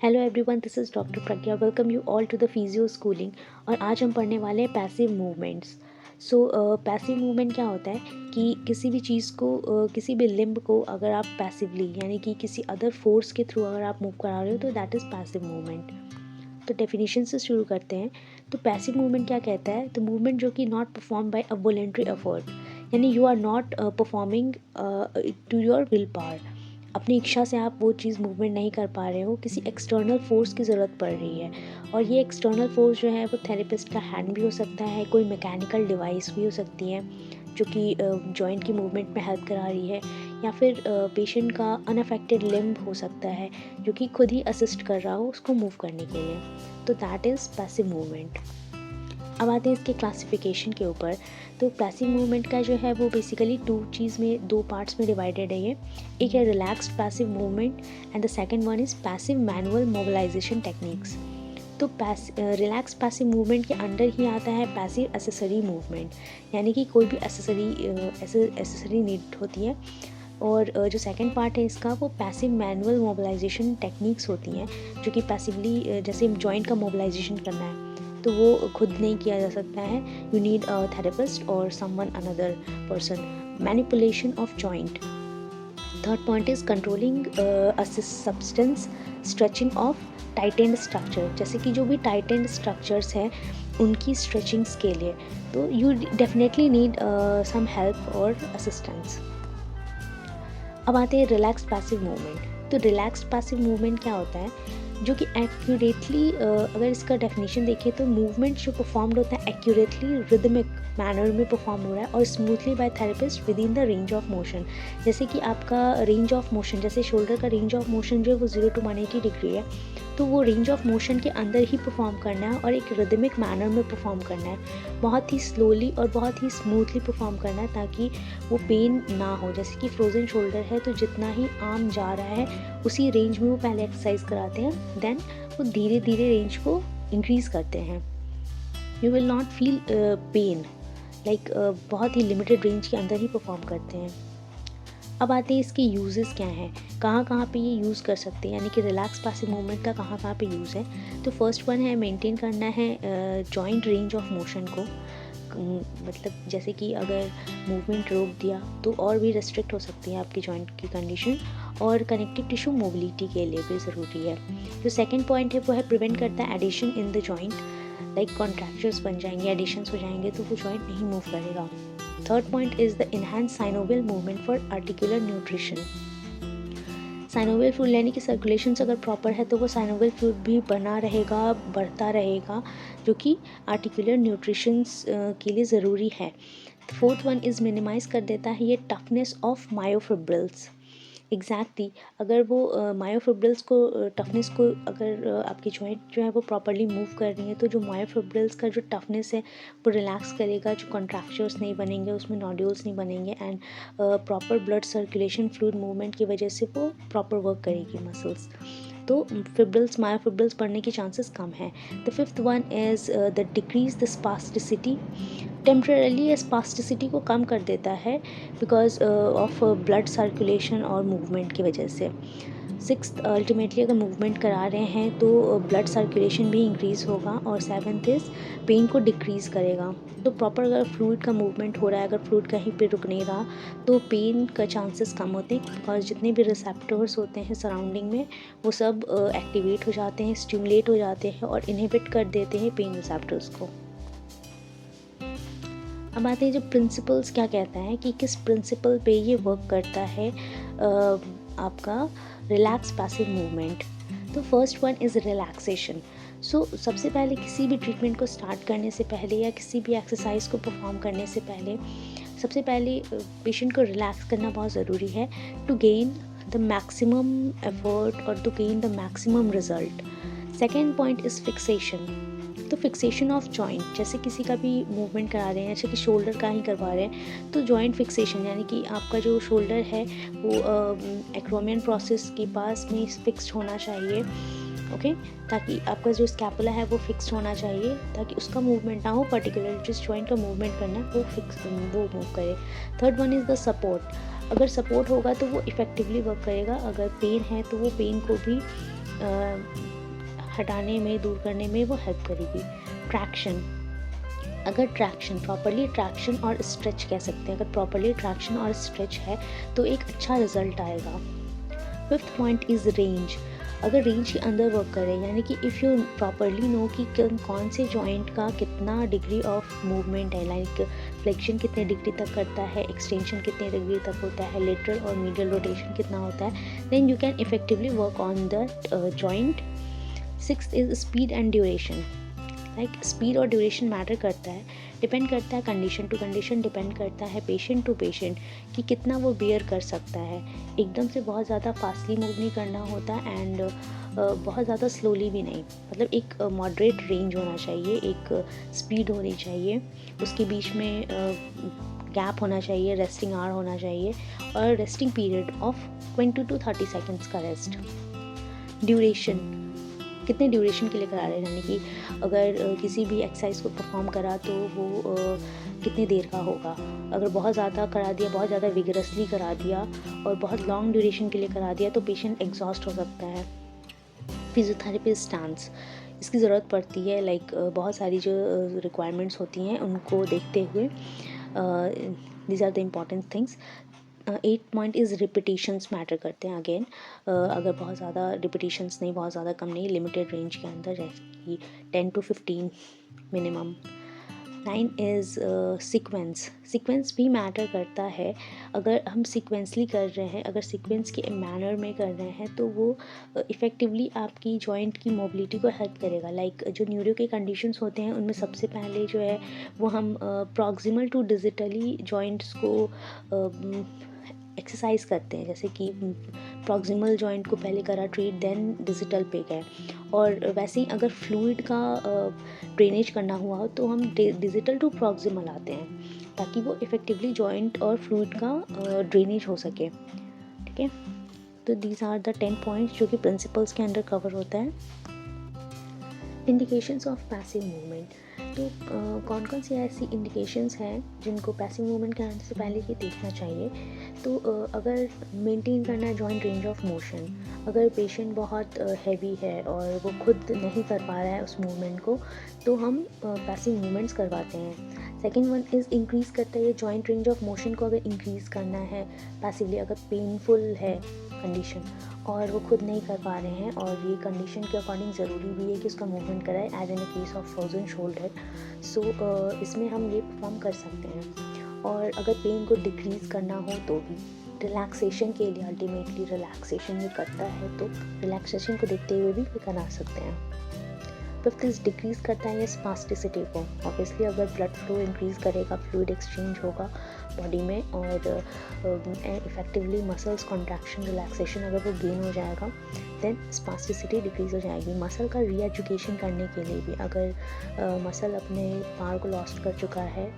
Hello everyone, this is doctor Pragya. Welcome you all to the physio schooling. और आज हम पढ़ने वाले हैं पैसिव मूवमेंट्स। पैसिव मूवमेंट क्या होता है कि किसी भी चीज़ को किसी भी लिम्ब को अगर आप पैसिवली यानी कि किसी अदर फोर्स के थ्रू अगर आप मूव करा रहे हो तो दैट इज़ पैसिव मूवमेंट। तो डेफिनेशन से शुरू करते हैं। तो पैसिव मूवमेंट क्या कहता है? तो मूवमेंट जो कि not perform by a voluntary effort, यानी you are not performing to your will power. अपनी इच्छा से आप वो चीज़ मूवमेंट नहीं कर पा रहे हो, किसी एक्सटर्नल फोर्स की ज़रूरत पड़ रही है। और ये एक्सटर्नल फोर्स जो है वो थेरेपिस्ट का हैंड भी हो सकता है, कोई मैकेनिकल डिवाइस भी हो सकती है जो कि जॉइंट की मूवमेंट में हेल्प करा रही है, या फिर पेशेंट का अनअफेक्टेड लिम्ब हो सकता है जो कि खुद ही असिस्ट कर रहा हो उसको मूव करने के लिए। तो दैट इज़ पैसिव मूवमेंट। अब आते हैं इसके क्लासिफिकेशन के ऊपर। तो पैसिव मूवमेंट का जो है वो बेसिकली दो पार्ट्स में डिवाइडेड है ये। एक है relaxed passive movement and the second one is passive manual mobilisation techniques. तो रिलैक्स पैसिव मूवमेंट के अंडर ही आता है पैसिव एसेसरी मूवमेंट, यानी कि कोई भी एसेसरी नीड होती है। और जो सेकंड पार्ट है इसका वो पैसिव मैनुअल मोबिलाइजेशन टेक्निक्स होती हैं, जो कि पैसिवली जैसे जॉइंट का मोबिलाइजेशन करना है तो वो खुद नहीं किया जा सकता है, यू नीड अ थेरेपिस्ट और someone another person. Manipulation of joint. Third point is controlling substance stretching of tightened structure, जैसे कि जो भी टाइटेंड स्ट्रक्चर्स हैं उनकी स्ट्रेचिंग्स के लिए तो you definitely need some help और असिस्टेंस। अब आते हैं रिलैक्स्ड पैसिव मूवमेंट। तो रिलैक्स्ड पैसिव मूवमेंट क्या होता है? जो कि एक्यूरेटली अगर इसका डेफिनेशन देखें तो मूवमेंट जो परफॉर्म्ड होता है एक्यूरेटली रिदमिक मैनर में परफॉर्म हो रहा है और smoothly by therapist within the range of motion. जैसे कि आपका रेंज ऑफ मोशन, जैसे शोल्डर का रेंज ऑफ मोशन जो है वो 0 to 180 डिग्री है, तो वो रेंज ऑफ मोशन के अंदर ही परफॉर्म करना है और एक रिदमिक मैनर में परफॉर्म करना है, बहुत ही स्लोली और बहुत ही स्मूथली परफॉर्म करना है ताकि वो पेन ना हो। जैसे कि फ्रोजन शोल्डर है तो जितना ही आर्म जा रहा है उसी रेंज में वो पहले एक्सरसाइज कराते हैं, देन वो धीरे धीरे रेंज को इंक्रीज़ करते हैं। You will not feel pain, like बहुत ही लिमिटेड रेंज के अंदर ही परफॉर्म करते हैं। अब आते हैं इसके यूजेस क्या हैं, कहाँ कहाँ पे ये यूज़ कर सकते हैं, यानी कि रिलैक्स पैसिव मूवमेंट का कहाँ कहाँ पे यूज़ है। तो फर्स्ट वन है मेंटेन करना है जॉइंट रेंज ऑफ मोशन को। मतलब जैसे कि अगर मूवमेंट रोक दिया तो और भी रेस्ट्रिक्ट हो सकती है आपकी जॉइंट की कंडीशन, और कनेक्टिव टिश्यू मोबिलिटी के लिए भी ज़रूरी है। जो सेकंड पॉइंट है वो है प्रिवेंट करता है adhesion in the joint, like contractures बन जाएंगे, एडिशंस हो जाएंगे तो वो जॉइंट नहीं मूव करेगा। Third point is the enhance synovial movement for articular nutrition. Synovial fluid यानी कि सर्कुलेशन अगर प्रॉपर है तो वो साइनोवियल फ्लूइड भी बना रहेगा, बढ़ता रहेगा, जो कि आर्टिकुलर न्यूट्रिशंस के लिए ज़रूरी है। फोर्थ वन इज़ मिनिमाइज़ कर देता है ये टफनेस ऑफ मायोफिब्रिल्स। एग्जैक्टली अगर वो मायोफिब्रिल्स को टफनेस को अगर आपकी जॉइंट जो है वो प्रॉपरली मूव कर रही है तो जो मायोफिब्रिल्स का जो टफनेस है वो रिलैक्स करेगा, जो कॉन्ट्रैक्चर्स नहीं बनेंगे, उसमें नोड्यूल्स नहीं बनेंगे, and proper blood circulation fluid movement की वजह से वो प्रॉपर वर्क करेगी मसल्स, तो फिब्रिल्स मायोफिब्रिल्स बढ़ने के चांसेस कम हैं। The fifth one is the decrease the spasticity. Temporarily spasticity को कम कर देता है बिकॉज ऑफ ब्लड सर्कुलेशन और मूवमेंट की वजह से। सिक्स्थ, अल्टीमेटली अगर मूवमेंट करा रहे हैं तो ब्लड सर्कुलेशन भी इंक्रीज़ होगा। और सेवन्थ इज़ पेन को डिक्रीज़ करेगा। तो प्रॉपर अगर फ्लूइड का मूवमेंट हो रहा है, अगर फ्लूइड कहीं पे रुक नहीं रहा तो पेन का चांसेस कम होते हैं, बिकॉज जितने भी रिसेप्टर्स होते हैं सराउंडिंग में वो सब एक्टिवेट हो जाते हैं, स्टिमुलेट हो जाते हैं और इनहिबिट कर देते हैं पेन रिसेप्टर्स को। अब आते हैं जो प्रिंसिपल्स क्या कहता है कि किस प्रिंसिपल पे ये वर्क करता है आपका रिलैक्स पैसिव मूवमेंट। तो फर्स्ट वन इज़ रिलैक्सेशन। सबसे पहले किसी भी ट्रीटमेंट को स्टार्ट करने से पहले या किसी भी एक्सरसाइज को परफॉर्म करने से पहले सबसे पहले पेशेंट को रिलैक्स करना बहुत ज़रूरी है to gain the maximum effort और to gain the maximum result. Second point is fixation. तो फिक्सेशन ऑफ जॉइंट, जैसे किसी का भी मूवमेंट करा रहे हैं, जैसे कि शोल्डर का ही करवा रहे हैं तो जॉइंट फिक्सेशन यानी कि आपका जो शोल्डर है वो एक्रोमियन प्रोसेस के पास में फिक्स्ड होना चाहिए, ओके, ताकि आपका जो स्कैपुला है वो फिक्स्ड होना चाहिए ताकि उसका मूवमेंट ना हो, पर्टिकुलर जिस जॉइंट का मूवमेंट करना है वो मूव करे। Third one is the support. अगर सपोर्ट होगा तो वो इफ़ेक्टिवली वर्क करेगा। अगर पेन है तो वो पेन को भी हटाने में, दूर करने में वो हेल्प करेगी। ट्रैक्शन, अगर ट्रैक्शन प्रॉपरली, ट्रैक्शन और स्ट्रेच कह सकते हैं, अगर प्रॉपरली ट्रैक्शन और स्ट्रेच है तो एक अच्छा रिजल्ट आएगा। फिफ्थ पॉइंट इज़ रेंज, अगर रेंज के अंदर वर्क करें, यानी कि इफ़ यू प्रॉपरली नो कि कौन से जॉइंट का कितना डिग्री ऑफ मूवमेंट है, लाइक फ्लेक्शन कितने डिग्री तक करता है, एक्सटेंशन कितने डिग्री तक होता है, लेटरल और मीडियल रोटेशन कितना होता है, then you can effectively work on the joint. Sixth is speed and duration, like speed और ड्यूरेशन मैटर करता है, डिपेंड करता है कंडीशन टू कंडीशन, डिपेंड करता है पेशेंट टू पेशेंट कि कितना वो बियर कर सकता है। एकदम से बहुत ज़्यादा फास्टली मूव नहीं करना होता एंड बहुत ज़्यादा स्लोली भी नहीं, मतलब एक मॉडरेट रेंज होना चाहिए, एक स्पीड होनी चाहिए, उसके बीच में गैप होना चाहिए, रेस्टिंग आवर होना चाहिए और resting period of 20 to 30 seconds का रेस्ट। ड्यूरेशन, कितने ड्यूरेशन के लिए करा रहे हैं, यानी कि अगर किसी भी एक्सरसाइज को परफॉर्म करा तो वो कितनी देर का होगा। अगर बहुत ज़्यादा करा दिया, बहुत ज़्यादा विगरसली करा दिया और बहुत लॉन्ग ड्यूरेशन के लिए करा दिया तो पेशेंट एग्जॉस्ट हो सकता है। फिजियोथेरेपी स्टांस, इसकी ज़रूरत पड़ती है, लाइक बहुत सारी जो रिक्वायरमेंट्स होती हैं उनको देखते हुए, these are the important things. 8 point is repetitions matter करते हैं अगेन, अगर बहुत ज़्यादा रिपीटिशंस नहीं, बहुत ज़्यादा कम नहीं, लिमिटेड रेंज के अंदर, जैसे कि 10 to 15 minimum. 9 is sequence, sequence भी मैटर करता है, अगर हम सीक्वेंसली कर रहे हैं, अगर सीक्वेंस के मैनर में कर रहे हैं तो वो इफ़ेक्टिवली आपकी जॉइंट की मोबिलिटी को हेल्प करेगा। लाइक जो न्यूरो के कंडीशंस होते हैं उनमें सबसे पहले जो है वो हम प्रॉक्सिमल टू डिजिटली जॉइंट्स को एक्सरसाइज करते हैं, जैसे कि प्रॉक्सिमल जॉइंट को पहले करा ट्रीट, देन डिजिटल पे गए। और वैसे ही अगर फ्लूइड का ड्रेनेज करना हुआ हो तो हम डिजिटल टू प्रॉक्सिमल आते हैं ताकि वो इफ़ेक्टिवली जॉइंट और फ्लूइड का ड्रेनेज हो सके। ठीक है, तो दीज आर द 10 पॉइंट्स जो कि प्रिंसिपल्स के अंडर कवर होता है। इंडिकेशंस ऑफ पैसिव मूवमेंट, तो कौन कौन सी ऐसी इंडिकेशंस हैं जिनको पैसिव मूवमेंट कराने से पहले ही देखना चाहिए। तो अगर मेंटेन करना है जॉइंट रेंज ऑफ मोशन, अगर पेशेंट बहुत हैवी है और वो खुद नहीं कर पा रहा है उस मूवमेंट को तो हम पैसिव मूवमेंट्स करवाते हैं। सेकेंड वन इज़ इंक्रीज़ करता है जॉइंट रेंज ऑफ मोशन को, अगर इंक्रीज़ करना है पैसिवली, अगर पेनफुल है कंडीशन और वो खुद नहीं कर पा रहे हैं और ये कंडीशन के अकॉर्डिंग ज़रूरी भी है कि उसका मूवमेंट कराए, as in a case of frozen shoulder. So इसमें हम ये परफॉर्म कर सकते हैं। और अगर पेन को डिक्रीज़ करना हो तो भी रिलैक्सेशन के लिए, अल्टीमेटली रिलैक्सेशन ये करता है तो रिलैक्सेशन को देखते हुए भी ये करा सकते हैं। फिफ्थ इज डिक्रीज़ करता है स्पास्टिसिटी को, ऑब्वियसली अगर ब्लड फ्लो इंक्रीज़ करेगा, फ्लूइड एक्सचेंज होगा बॉडी में और इफेक्टिवली मसल्स कॉन्ट्रैक्शन, रिलैक्सेशन अगर वो गेन हो जाएगा देन स्पास्टिसिटी डिक्रीज़ हो जाएगी। मसल का री एजुकेशन करने के लिए भी, अगर मसल अपने पावर को लॉस्ट कर चुका है,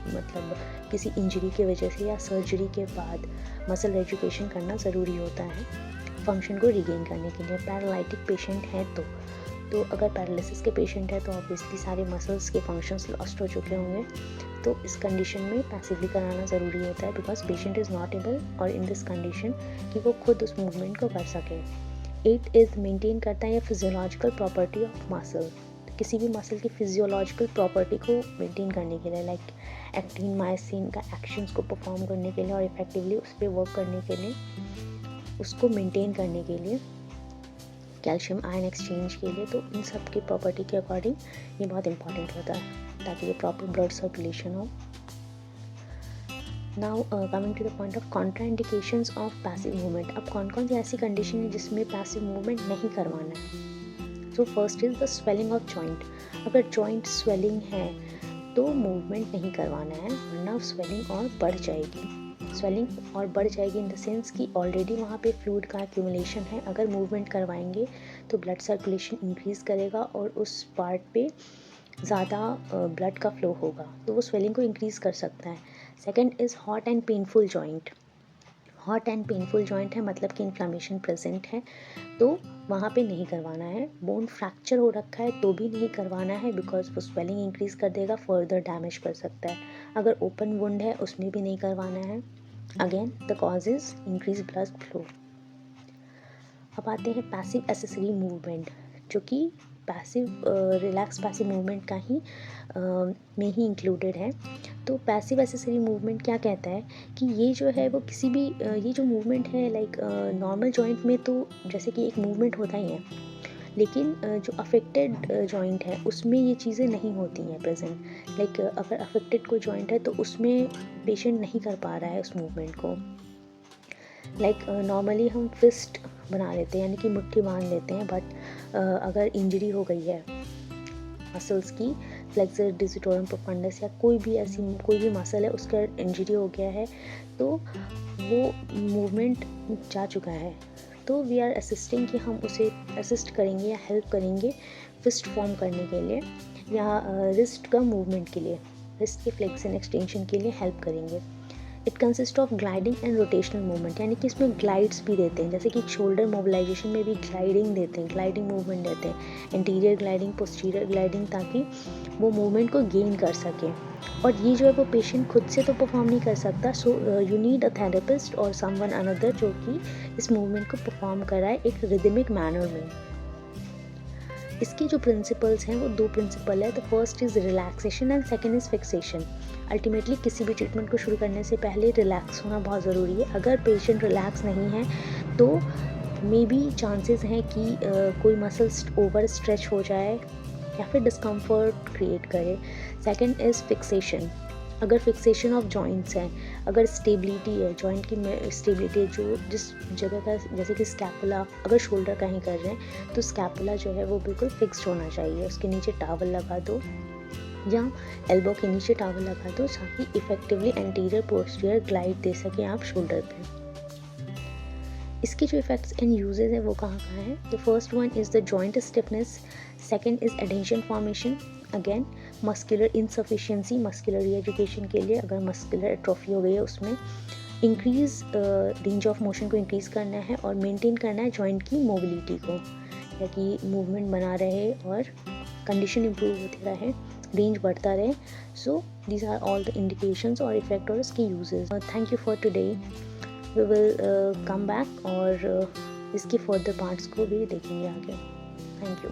मतलब किसी इंजरी की वजह से या सर्जरी के बाद मसल एजुकेशन करना ज़रूरी होता है फंक्शन को रिगेन करने के लिए। पैरालिटिक पेशेंट हैं तो अगर पैरालिसिस के पेशेंट है तो ऑब्वियसली सारे मसल्स के फंक्शंस लॉस्ट हो चुके होंगे, तो इस कंडीशन में पैसिवली कराना ज़रूरी होता है because patient is not able और इन दिस कंडीशन कि वो खुद उस मूवमेंट को कर सके। 8 इज़ मेंटेन करता है फिजियोलॉजिकल प्रॉपर्टी ऑफ मसल, किसी भी मसल की फिजियोलॉजिकल प्रॉपर्टी को मेंटेन करने के लिए, लाइक एक्टिन मायोसिन का एक्शंस को परफॉर्म करने के लिए और इफेक्टिवली उस पर वर्क करने के लिए, उसको मेंटेन करने के लिए, कैल्शियम आयन एक्सचेंज के लिए, तो इन सब की प्रॉपर्टी के अकॉर्डिंग ये बहुत इंपॉर्टेंट होता है ताकि ये प्रॉपर ब्लड सर्कुलेशन हो। Now coming to the point of contraindications of passive movement, अब कौन कौन सी ऐसी कंडीशन है जिसमें पैसिव मूवमेंट नहीं करवाना है। So first is the swelling of joint, अगर जॉइंट स्वेलिंग है तो मूवमेंट नहीं करवाना है वरना स्वेलिंग और बढ़ जाएगी। स्वेलिंग और बढ़ जाएगी इन द सेंस कि ऑलरेडी वहाँ पे फ्लूइड का एक्यूमुलेशन है, अगर मूवमेंट करवाएंगे तो ब्लड सर्कुलेशन इंक्रीज़ करेगा और उस पार्ट पे ज़्यादा ब्लड का फ्लो होगा तो वो स्वेलिंग को इंक्रीज़ कर सकता है। Second is hot and painful joint, hot and painful joint है मतलब कि इन्फ्लामेशन प्रेजेंट है तो वहाँ पे नहीं करवाना है। बोन फ्रैक्चर हो रखा है तो भी नहीं करवाना है बिकॉज वो स्वेलिंग इंक्रीज़ कर देगा, फर्दर डैमेज कर सकता है। अगर ओपन वुंड है उसमें भी नहीं करवाना है, again the cause is increase blood flow. अब आते हैं पैसिव एसेसरी मूवमेंट, जो कि पैसिव रिलैक्स पैसिव मूवमेंट का ही में ही इंक्लूडेड है। तो पैसिव एसेसरी मूवमेंट क्या कहता है कि ये जो है वो किसी भी ये जो मूवमेंट है लाइक नॉर्मल जॉइंट में तो जैसे कि एक मूवमेंट होता ही है, लेकिन जो अफेक्टेड जॉइंट है उसमें ये चीज़ें नहीं होती हैं प्रेजेंट। लाइक अगर अफेक्टेड कोई जॉइंट है तो उसमें पेशेंट नहीं कर पा रहा है उस मूवमेंट को। लाइक नॉर्मली हम फिस्ट बना लेते हैं, यानी कि मुट्ठी बांध लेते हैं, बट अगर इंजरी हो गई है मसल्स की, फ्लेक्सर डिजिटोरम प्रोफंडस या कोई भी मसल है उसका इंजरी हो गया है, तो वो मूवमेंट जा चुका है, तो वी आर असिस्टिंग कि हम उसे असिस्ट करेंगे या हेल्प करेंगे फिस्ट फॉर्म करने के लिए, या रिस्ट का मूवमेंट के लिए, रिस्ट के फ्लेक्शन एक्सटेंशन के लिए हेल्प करेंगे। It consist of gliding and rotational movement, यानी कि इसमें ग्लाइड्स भी देते हैं, जैसे कि शोल्डर मोबिलाइजेशन में भी ग्लाइडिंग देते हैं, ग्लाइडिंग मूवमेंट देते हैं, इंटीरियर ग्लाइडिंग, पोस्टीरियर ग्लाइडिंग, ताकि वो मूवमेंट को गेन कर सकें। और ये जो है वो पेशेंट खुद से तो परफॉर्म नहीं कर सकता, so you need a therapist और समवन अनदर जो कि इस मूवमेंट को परफॉर्म कराए एक रिदमिक मैनर में। इसके जो प्रिंसिपल्स हैं वो दो प्रिंसिपल है। The first is relaxation and second is fixation. Ultimately किसी भी ट्रीटमेंट को शुरू करने से पहले रिलैक्स होना बहुत ज़रूरी है। अगर पेशेंट रिलैक्स नहीं है तो मे बी चांसेस हैं कि कोई मसल ओवर स्ट्रेच हो जाए या फिर डिस्कम्फर्ट क्रिएट करे। Second is fixation. अगर फिक्सेशन ऑफ जॉइंट्स हैं, अगर स्टेबिलिटी है, जॉइंट की स्टेबिलिटी जो जिस जगह का, जैसे कि स्कैपुला, अगर शोल्डर का ही कर रहे हैं तो स्कैपुला जो है वो बिल्कुल फिक्स्ड होना चाहिए, उसके नीचे टावल लगा दो या एल्बो के नीचे टावल लगा दो ताकि इफेक्टिवली एंटीरियर पोस्टीरियर ग्लाइड दे सकें आप शोल्डर पे। इसके जो इफेक्ट्स एंड यूजेस है वो कहाँ है। The first one is the joint stiffness, second is adhesion formation, again muscular insufficiency, muscular reeducation के लिए अगर मस्कुलर एट्रोफी हो गई है उसमें इंक्रीज रेंज ऑफ मोशन को इंक्रीज़ करना है और मेंटेन करना है जॉइंट की मोबिलिटी को, ताकि मूवमेंट बना रहे और कंडीशन इम्प्रूव होती रहे, रेंज बढ़ता रहे। So these are all the indications और इफेक्ट और इसके uses. Thank you for today. We will come back और इसके फर्दर पार्ट्स को भी देखेंगे आगे। Thank you.